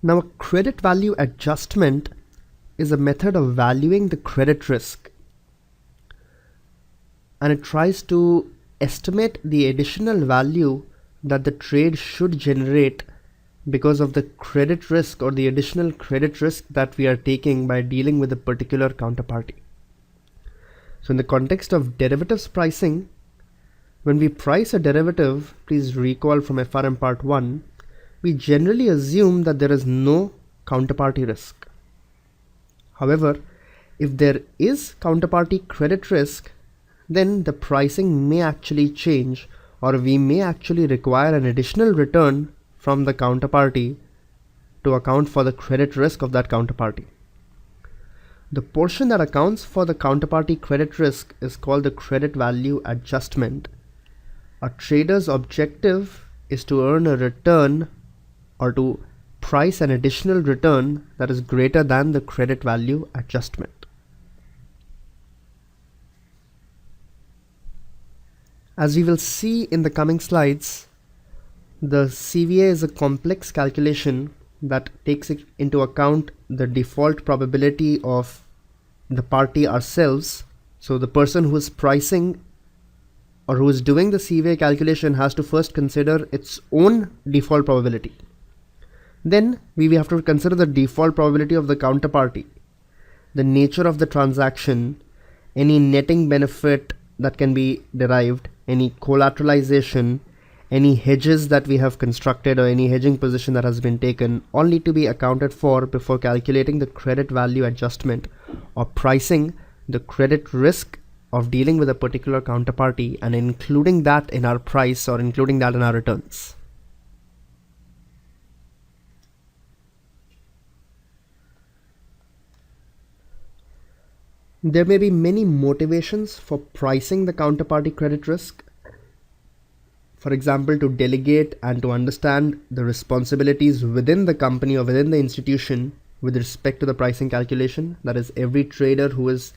Now, a credit value adjustment is a method of valuing the credit risk, and it tries to estimate the additional value that the trade should generate because of the credit risk or the additional credit risk that we are taking by dealing with a particular counterparty. So in the context of derivatives pricing, when we price a derivative, please recall from FRM part 1, we generally assume that there is no counterparty risk. However, if there is counterparty credit risk, then the pricing may actually change, or we may actually require an additional return from the counterparty to account for the credit risk of that counterparty. The portion that accounts for the counterparty credit risk is called the credit value adjustment. A trader's objective is to earn a return or to price an additional return that is greater than the credit value adjustment. As we will see in the coming slides, the CVA is a complex calculation that takes into account the default probability of the party ourselves. So the person who is pricing or who is doing the CVA calculation has to first consider its own default probability. Then we have to consider the default probability of the counterparty, the nature of the transaction, any netting benefit that can be derived, any collateralization, any hedges that we have constructed or any hedging position that has been taken, all need to be accounted for before calculating the credit value adjustment or pricing the credit risk of dealing with a particular counterparty and including that in our price or including that in our returns. There may be many motivations for pricing the counterparty credit risk. For example, to delegate and to understand the responsibilities within the company or within the institution with respect to the pricing calculation. That is, every trader who is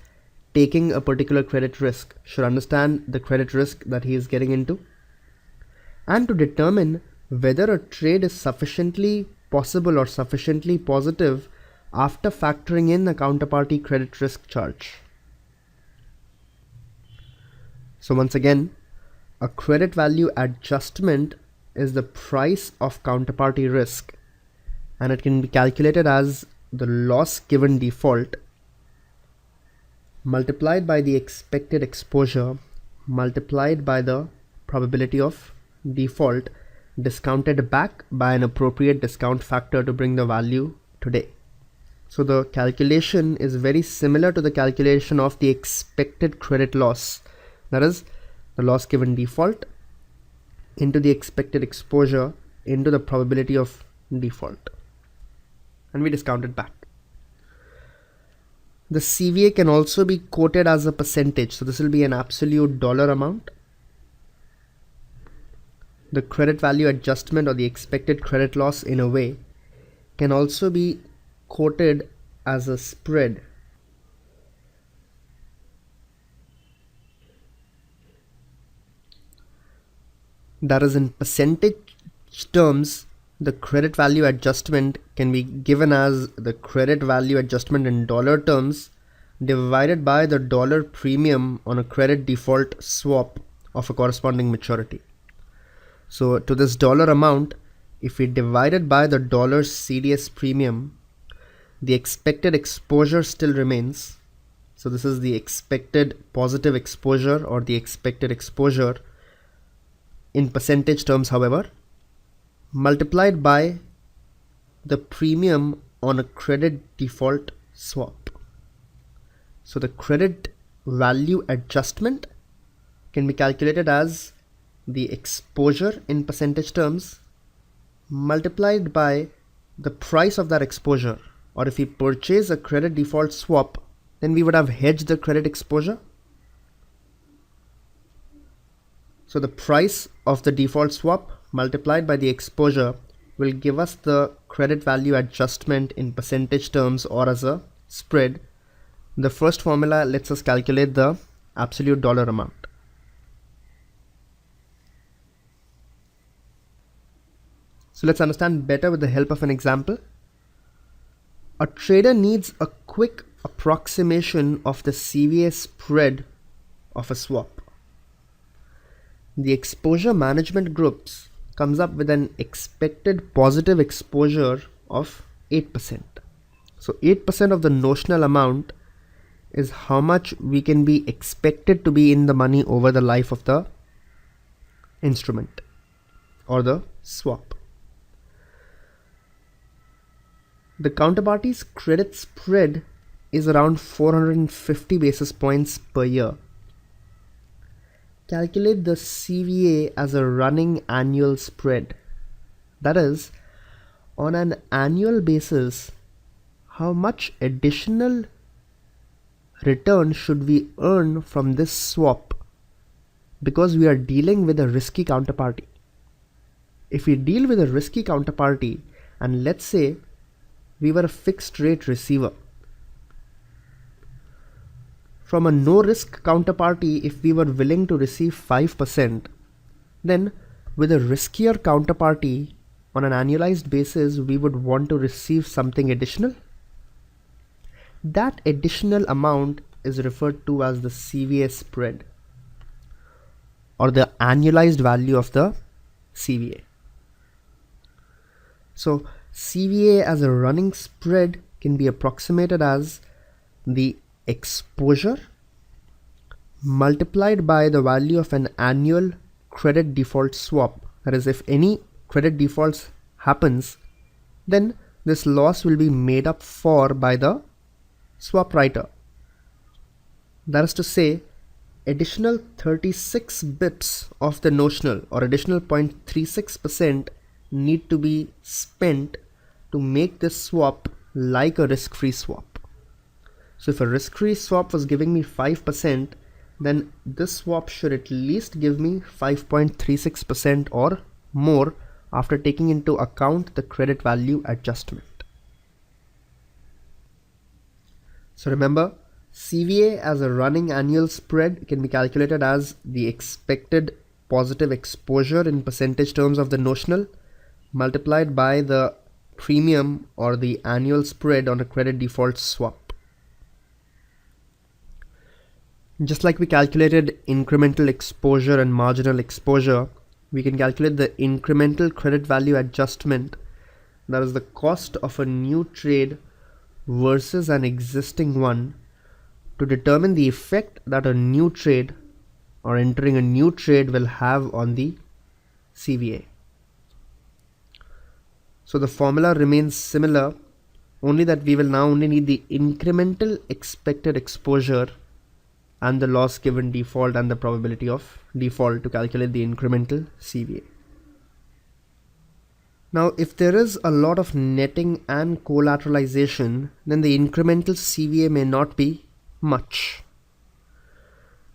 taking a particular credit risk should understand the credit risk that he is getting into, and to determine whether a trade is sufficiently possible or sufficiently positive after factoring in a counterparty credit risk charge. So once again, a credit value adjustment is the price of counterparty risk, and it can be calculated as the loss given default multiplied by the expected exposure multiplied by the probability of default discounted back by an appropriate discount factor to bring the value today. So the calculation is very similar to the calculation of the expected credit loss, that is the loss given default into the expected exposure into the probability of default, and we discount it back. The CVA can also be quoted as a percentage, so this will be an absolute dollar amount. The credit value adjustment or the expected credit loss in a way can also be quoted as a spread. That is, in percentage terms, the credit value adjustment can be given as the credit value adjustment in dollar terms divided by the dollar premium on a credit default swap of a corresponding maturity. So to this dollar amount, if we divide it by the dollar CDS premium, the expected exposure still remains. So this is the expected positive exposure or the expected exposure in percentage terms, however, multiplied by the premium on a credit default swap. So the credit value adjustment can be calculated as the exposure in percentage terms multiplied by the price of that exposure, or if we purchase a credit default swap, then we would have hedged the credit exposure. So the price of the default swap multiplied by the exposure will give us the credit value adjustment in percentage terms or as a spread. The first formula lets us calculate the absolute dollar amount. So let's understand better with the help of an example. A trader needs a quick approximation of the CVA spread of a swap. The exposure management groups comes up with an expected positive exposure of 8%. So 8% of the notional amount is how much we can be expected to be in the money over the life of the instrument or the swap. The counterparty's credit spread is around 450 basis points per year. Calculate the CVA as a running annual spread. That is, on an annual basis, how much additional return should we earn from this swap because we are dealing with a risky counterparty. If we deal with a risky counterparty, and let's say we were a fixed rate receiver, from a no risk counterparty, if we were willing to receive 5%, then with a riskier counterparty on an annualized basis, we would want to receive something additional. That additional amount is referred to as the CVA spread, or the annualized value of the CVA. So CVA as a running spread can be approximated as the exposure multiplied by the value of an annual credit default swap. That is, if any credit defaults happens, then this loss will be made up for by the swap writer. That is to say, additional 36 bips of the notional or additional 0.36% need to be spent to make this swap like a risk-free swap. So if a risk-free swap was giving me 5%, then this swap should at least give me 5.36% or more after taking into account the credit value adjustment. So remember, CVA as a running annual spread can be calculated as the expected positive exposure in percentage terms of the notional multiplied by the premium or the annual spread on a credit default swap. Just like we calculated incremental exposure and marginal exposure, we can calculate the incremental credit value adjustment, that is the cost of a new trade versus an existing one, to determine the effect that a new trade or entering a new trade will have on the CVA. So the formula remains similar, only that we will now only need the incremental expected exposure and the loss given default and the probability of default to calculate the incremental CVA. Now, if there is a lot of netting and collateralization, then the incremental CVA may not be much.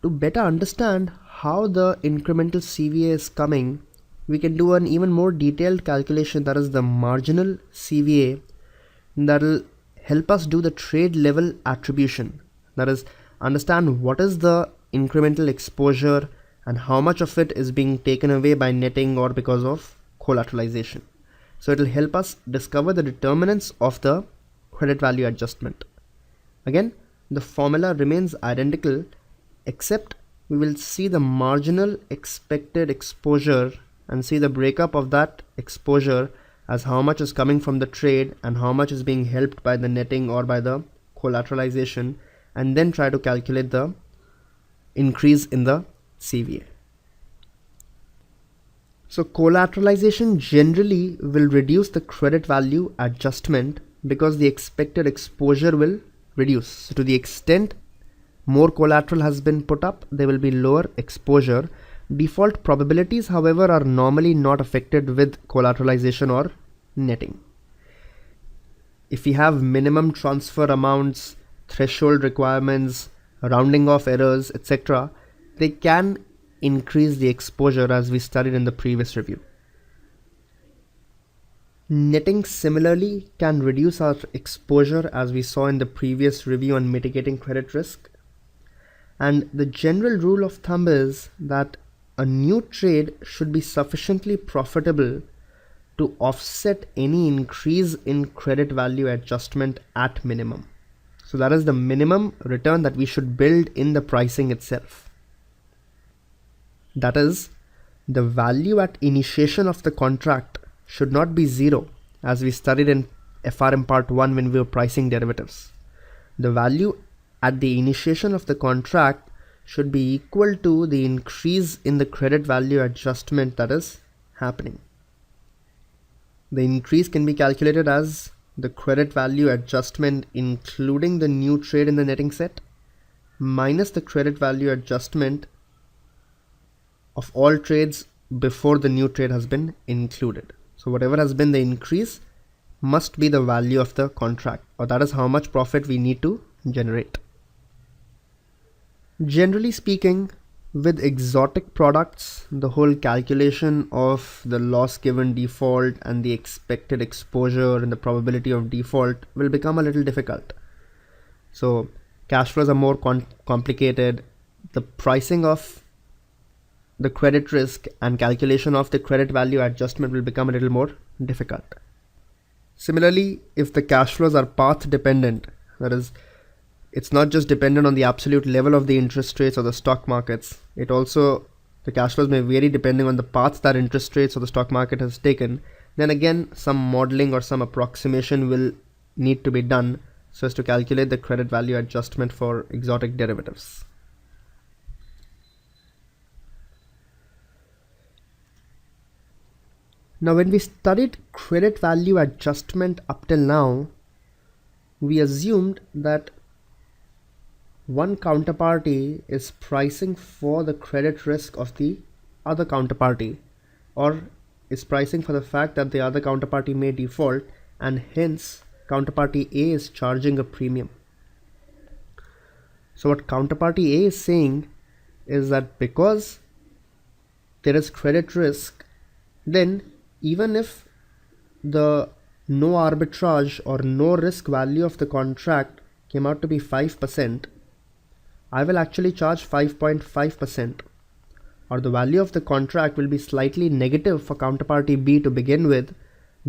To better understand how the incremental CVA is coming, we can do an even more detailed calculation, that is the marginal CVA, that will help us do the trade level attribution. That is, understand what is the incremental exposure and how much of it is being taken away by netting or because of collateralization. So it will help us discover the determinants of the credit value adjustment. Again, the formula remains identical, except we will see the marginal expected exposure and see the breakup of that exposure as how much is coming from the trade and how much is being helped by the netting or by the collateralization, and then try to calculate the increase in the CVA. So collateralization generally will reduce the credit value adjustment because the expected exposure will reduce. So to the extent more collateral has been put up, there will be lower exposure. Default probabilities, however, are normally not affected with collateralization or netting. If we have minimum transfer amounts, threshold requirements, rounding off errors, etc., they can increase the exposure as we studied in the previous review. Netting similarly can reduce our exposure as we saw in the previous review on mitigating credit risk. And the general rule of thumb is that a new trade should be sufficiently profitable to offset any increase in credit value adjustment at minimum. So that is the minimum return that we should build in the pricing itself. That is, the value at initiation of the contract should not be zero, as we studied in FRM part 1 when we were pricing derivatives. The value at the initiation of the contract should be equal to the increase in the credit value adjustment that is happening. The increase can be calculated as the credit value adjustment including the new trade in the netting set minus the credit value adjustment of all trades before the new trade has been included. So whatever has been the increase must be the value of the contract, or that is how much profit we need to generate. Generally speaking, with exotic products, the whole calculation of the loss given default and the expected exposure and the probability of default will become a little difficult. So cash flows are more complicated. The pricing of the credit risk and calculation of the credit value adjustment will become a little more difficult. Similarly, if the cash flows are path dependent, that is, it's not just dependent on the absolute level of the interest rates or the stock markets, the cash flows may vary depending on the path that interest rates or the stock market has taken, then again some modeling or some approximation will need to be done so as to calculate the credit value adjustment for exotic derivatives. Now, when we studied credit value adjustment up till now, we assumed that one counterparty is pricing for the credit risk of the other counterparty, or is pricing for the fact that the other counterparty may default, and hence counterparty A is charging a premium. So what counterparty A is saying is that because there is credit risk, then even if the no arbitrage or no risk value of the contract came out to be 5%, I will actually charge 5.5%, or the value of the contract will be slightly negative for counterparty B to begin with,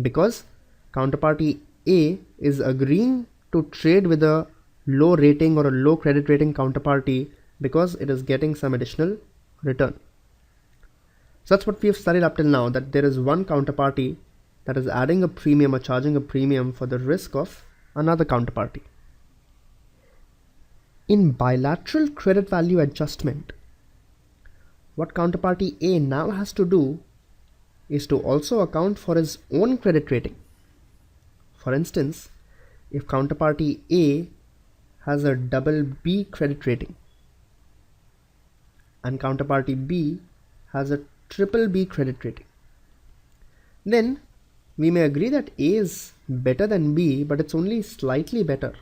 because counterparty A is agreeing to trade with a low rating or a low credit rating counterparty because it is getting some additional return. So that's what we have studied up till now, that there is one counterparty that is adding a premium or charging a premium for the risk of another counterparty. In bilateral credit value adjustment, what counterparty A now has to do is to also account for his own credit rating. For instance, if counterparty A has a double B credit rating and counterparty B has a triple B credit rating, then we may agree that A is better than B, but it's only slightly better.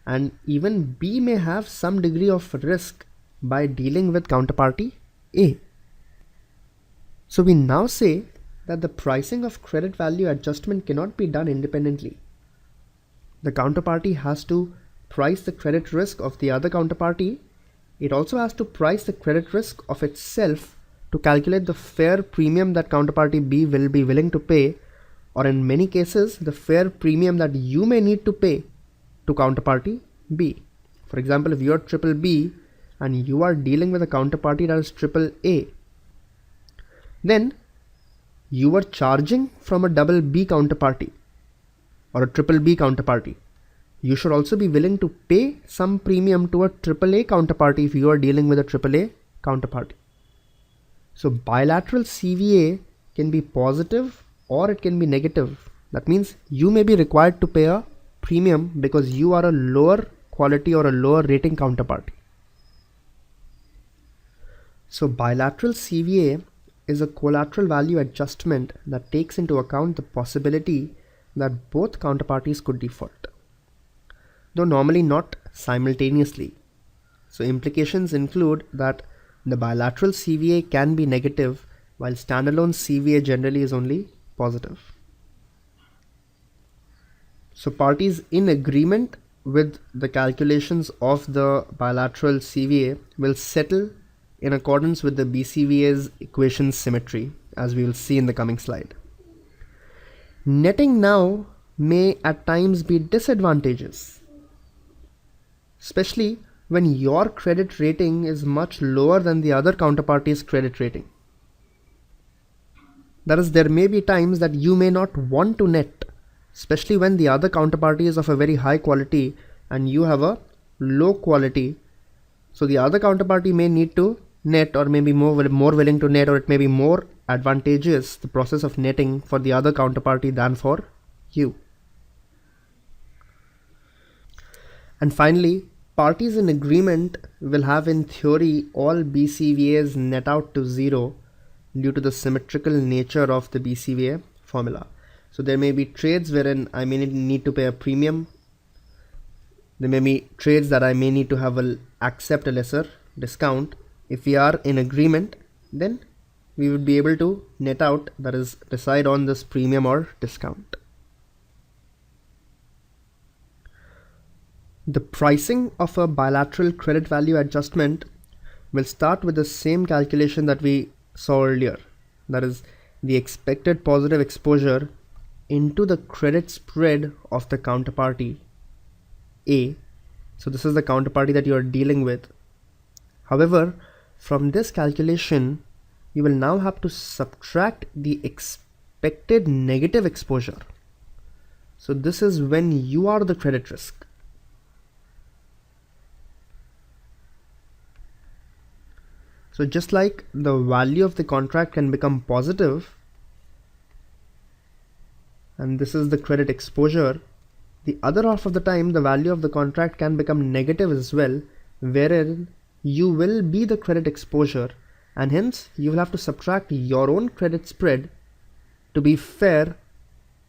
And even B may have some degree of risk by dealing with counterparty A. So we now say that the pricing of credit value adjustment cannot be done independently. The counterparty has to price the credit risk of the other counterparty. It also has to price the credit risk of itself to calculate the fair premium that counterparty B will be willing to pay, or in many cases the fair premium that you may need to pay to counterparty B. For example, if you are triple B and you are dealing with a counterparty that is triple A, then you are charging from a double B counterparty or a triple B counterparty. You should also be willing to pay some premium to a triple A counterparty if you are dealing with a triple A counterparty. So bilateral CVA can be positive or it can be negative. That means you may be required to pay a premium because you are a lower quality or a lower rating counterparty. So bilateral CVA is a collateral value adjustment that takes into account the possibility that both counterparties could default, though normally not simultaneously. So implications include that the bilateral CVA can be negative while standalone CVA generally is only positive. So parties in agreement with the calculations of the bilateral CVA will settle in accordance with the BCVA's equation symmetry, as we will see in the coming slide. Netting now may at times be disadvantageous, especially when your credit rating is much lower than the other counterparty's credit rating. That is, there may be times that you may not want to net, especially when the other counterparty is of a very high quality and you have a low quality. So the other counterparty may need to net, or maybe more willing to net, or it may be more advantageous, the process of netting, for the other counterparty than for you. And finally, parties in agreement will have in theory all BCVAs net out to zero due to the symmetrical nature of the BCVA formula. So there may be trades wherein I may need to pay a premium. There may be trades that I may need to accept a lesser discount. If we are in agreement, then we would be able to net out, that is, decide on this premium or discount. The pricing of a bilateral credit value adjustment will start with the same calculation that we saw earlier. That is, the expected positive exposure into the credit spread of the counterparty A. So this is the counterparty that you are dealing with. However, from this calculation, you will now have to subtract the expected negative exposure. So this is when you are the credit risk. So just like the value of the contract can become positive, and this is the credit exposure, the other half of the time the value of the contract can become negative as well, wherein you will be the credit exposure, and hence you will have to subtract your own credit spread to be fair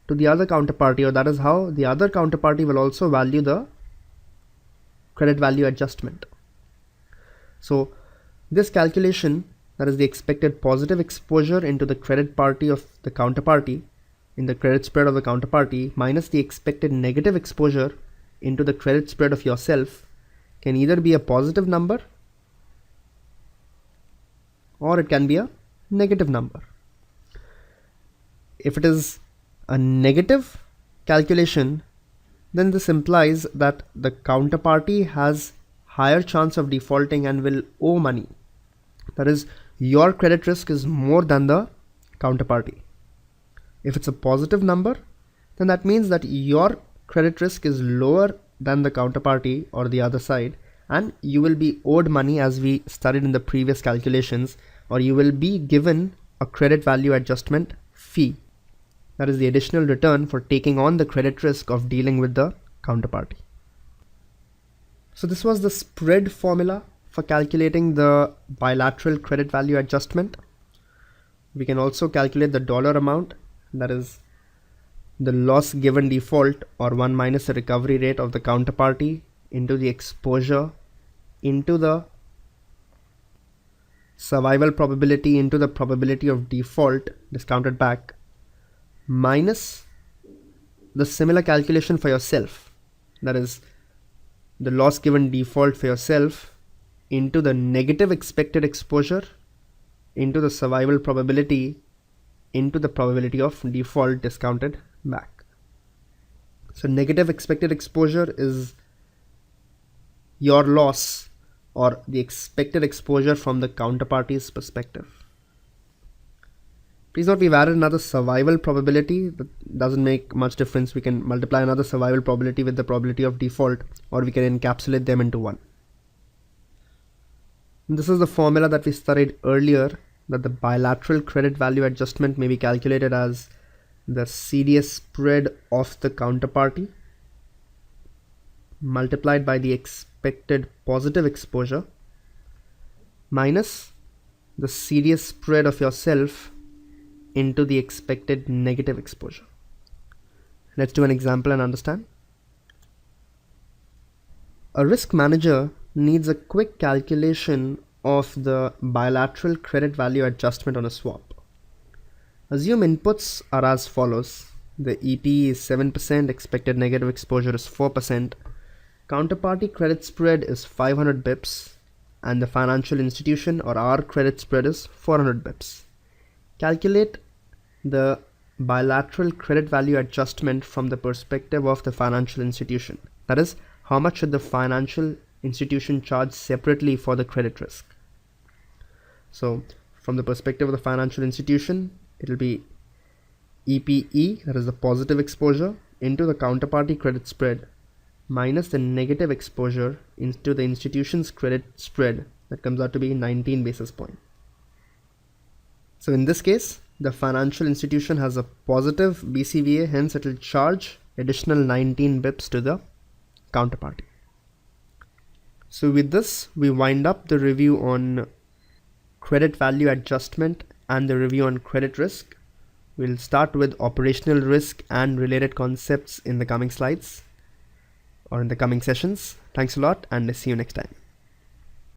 to the other counterparty, or that is how the other counterparty will also value the credit value adjustment. So this calculation, that is the expected positive exposure into the credit party of the counterparty in the credit spread of the counterparty minus the expected negative exposure into the credit spread of yourself, can either be a positive number or it can be a negative number. If it is a negative calculation, then this implies that the counterparty has higher chance of defaulting and will owe money. That is, your credit risk is more than the counterparty. If it's a positive number, then that means that your credit risk is lower than the counterparty or the other side, and you will be owed money, as we studied in the previous calculations, or you will be given a credit value adjustment fee. That is the additional return for taking on the credit risk of dealing with the counterparty. So this was the spread formula for calculating the bilateral credit value adjustment. We can also calculate the dollar amount, that is the loss given default, or 1 minus the recovery rate of the counterparty into the exposure into the survival probability into the probability of default discounted back, minus the similar calculation for yourself, that is the loss given default for yourself into the negative expected exposure into the survival probability into the probability of default discounted back. So negative expected exposure is your loss, or the expected exposure from the counterparty's perspective. Please note we've added another survival probability. That doesn't make much difference. We can multiply another survival probability with the probability of default, or we can encapsulate them into one. This is the formula that we studied earlier, that the bilateral credit value adjustment may be calculated as the CDS spread of the counterparty multiplied by the expected positive exposure minus the CDS spread of yourself into the expected negative exposure. Let's do an example and understand. A risk manager needs a quick calculation of the bilateral credit value adjustment on a swap. Assume inputs are as follows. The EP is 7%, expected negative exposure is 4%, counterparty credit spread is 500 bips, and the financial institution or our credit spread is 400 bips. calculate the bilateral credit value adjustment from the perspective of the financial institution. That is, how much should the financial institution charge separately for the credit risk? So from the perspective of the financial institution, it will be EPE, that is the positive exposure, into the counterparty credit spread minus the negative exposure into the institution's credit spread, that comes out to be 19 basis points. So in this case, the financial institution has a positive BCVA, hence it will charge additional 19 bips to the counterparty. So with this, we wind up the review on credit value adjustment and the review on credit risk. We'll start with operational risk and related concepts in the coming slides or in the coming sessions. Thanks a lot, and see you next time.